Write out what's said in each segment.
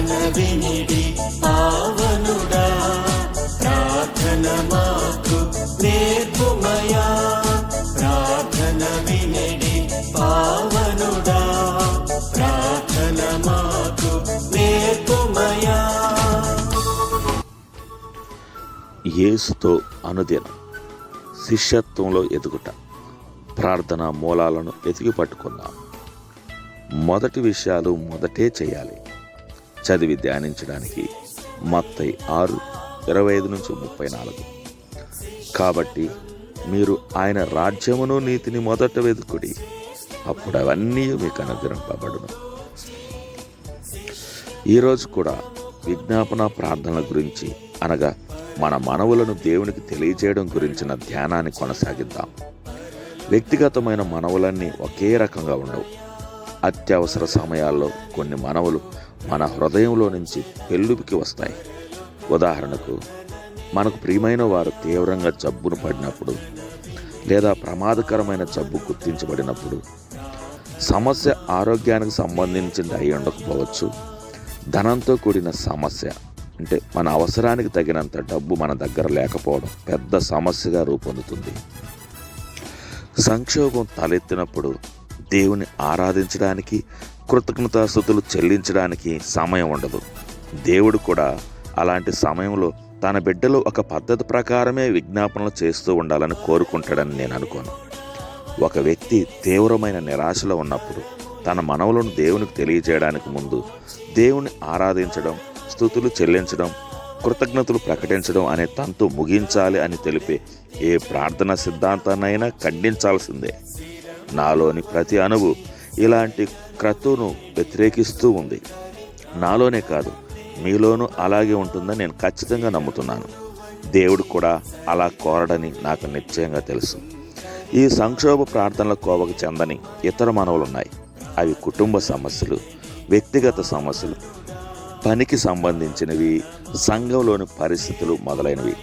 ప్రార్థన వినిడి పావనుడా, ప్రార్థన మాకు నేర్పుమయా. ప్రార్థన వినిడి పావనుడా, ప్రార్థన మాకు నేర్పుమయా. యేసుతో అనుదినం శిష్యత్వంలో ఎదుగుట. ప్రార్థన మూలాలను ఎతికి పట్టుకుందాం. మొదటి విషయాలు మొదటే చేయాలి. చదివి ధ్యానించడానికి మత్తయి 6:25-34. కాబట్టి మీరు ఆయన రాజ్యమును నీతిని మొదట వెతుకుడి, అప్పుడు అవన్నీ మీకు అనుగ్రహింపబడును. ఈరోజు కూడా విజ్ఞాపన ప్రార్థనల గురించి, అనగా మన మనవులను దేవునికి తెలియజేయడం గురించిన ధ్యానాన్ని కొనసాగిద్దాం. వ్యక్తిగతమైన మనవులన్నీ ఒకే రకంగా ఉండవు. అత్యవసర సమయాల్లో కొన్ని మనవులు మన హృదయంలో నుంచి పెళ్ళుబికి వస్తాయి. ఉదాహరణకు, మనకు ప్రియమైన వారు తీవ్రంగా జబ్బును పడినప్పుడు, లేదా ప్రమాదకరమైన జబ్బు గుర్తించబడినప్పుడు. సమస్య ఆరోగ్యానికి సంబంధించింది అయి ఉండకపోవచ్చు. ధనంతో కూడిన సమస్య, అంటే మన అవసరానికి తగినంత డబ్బు మన దగ్గర లేకపోవడం పెద్ద సమస్యగా రూపొందుతుంది. సంక్షోభం తలెత్తినప్పుడు దేవుని ఆరాధించడానికి, కృతజ్ఞతాస్తుతులు చెల్లించడానికి సమయం ఉండదు. దేవుడు కూడా అలాంటి సమయంలో తన బిడ్డలు ఒక పద్ధతి ప్రకారమే విజ్ఞాపనలు చేస్తూ ఉండాలని కోరుకుంటాడని నేను అనుకోను. ఒక వ్యక్తి తీవ్రమైన నిరాశలో ఉన్నప్పుడు తన మనవులను దేవునికి తెలియజేయడానికి ముందు దేవుని ఆరాధించడం, స్తుతులు చెల్లించడం, కృతజ్ఞతలు ప్రకటించడం అనే తంతు ముగించాలి అని తెలిపే ఏ ప్రార్థన సిద్ధాంతాన్నైనా ఖండించాల్సిందే. నాలోని ప్రతి అణువు ఇలాంటి క్రతువును వ్యతిరేకిస్తూ ఉంది. నాలోనే కాదు, మీలోనూ అలాగే ఉంటుందని నేను ఖచ్చితంగా నమ్ముతున్నాను. దేవుడు కూడా అలా కోరడని నాకు నిశ్చయంగా తెలుసు. ఈ సంక్షోభ ప్రార్థనల కోవకు చెందని ఇతర మనవులున్నాయి. అవి కుటుంబ సమస్యలు, వ్యక్తిగత సమస్యలు, పనికి సంబంధించినవి, సంఘంలోని పరిస్థితులు మొదలైనవి.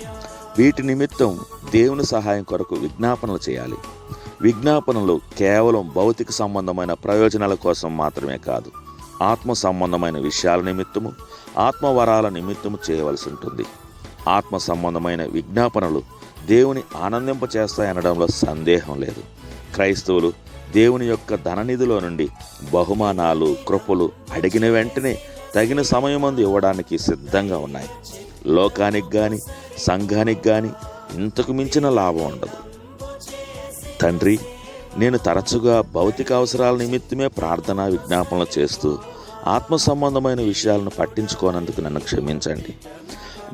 వీటి నిమిత్తం దేవుని సహాయం కొరకు విజ్ఞాపనలు చేయాలి. విజ్ఞాపనలు కేవలం భౌతిక సంబంధమైన ప్రయోజనాల కోసం మాత్రమే కాదు, ఆత్మ సంబంధమైన విషయాల నిమిత్తము, ఆత్మవరాల నిమిత్తము చేయవలసి ఉంటుంది. ఆత్మ సంబంధమైన విజ్ఞాపనలు దేవుని ఆనందింపచేస్తాయనడంలో సందేహం లేదు. క్రైస్తవులు దేవుని యొక్క ధననిధిలో నుండి బహుమానాలు, కృపలు అడిగిన వెంటనే తగిన సమయమందు ఇవ్వడానికి సిద్ధంగా ఉన్నాయి. లోకానికి కానీ సంఘానికి కానీ ఇంతకు మించిన లాభం ఉండదు. తండ్రి, నేను తరచుగా భౌతిక అవసరాల నిమిత్తమే ప్రార్థన విజ్ఞాపనలు చేస్తూ ఆత్మ సంబంధమైన విషయాలను పట్టించుకోనందుకు నన్ను క్షమించండి.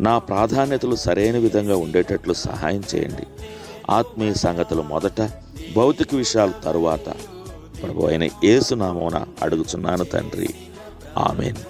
నా ప్రాధాన్యతలు సరైన విధంగా ఉండేటట్లు సహాయం చేయండి. ఆత్మీయ సంగతులు మొదట, భౌతిక విషయాలు తరువాత. ప్రభువైన యేసు నామమున అడుగుచున్నాను తండ్రి. ఆమేన్.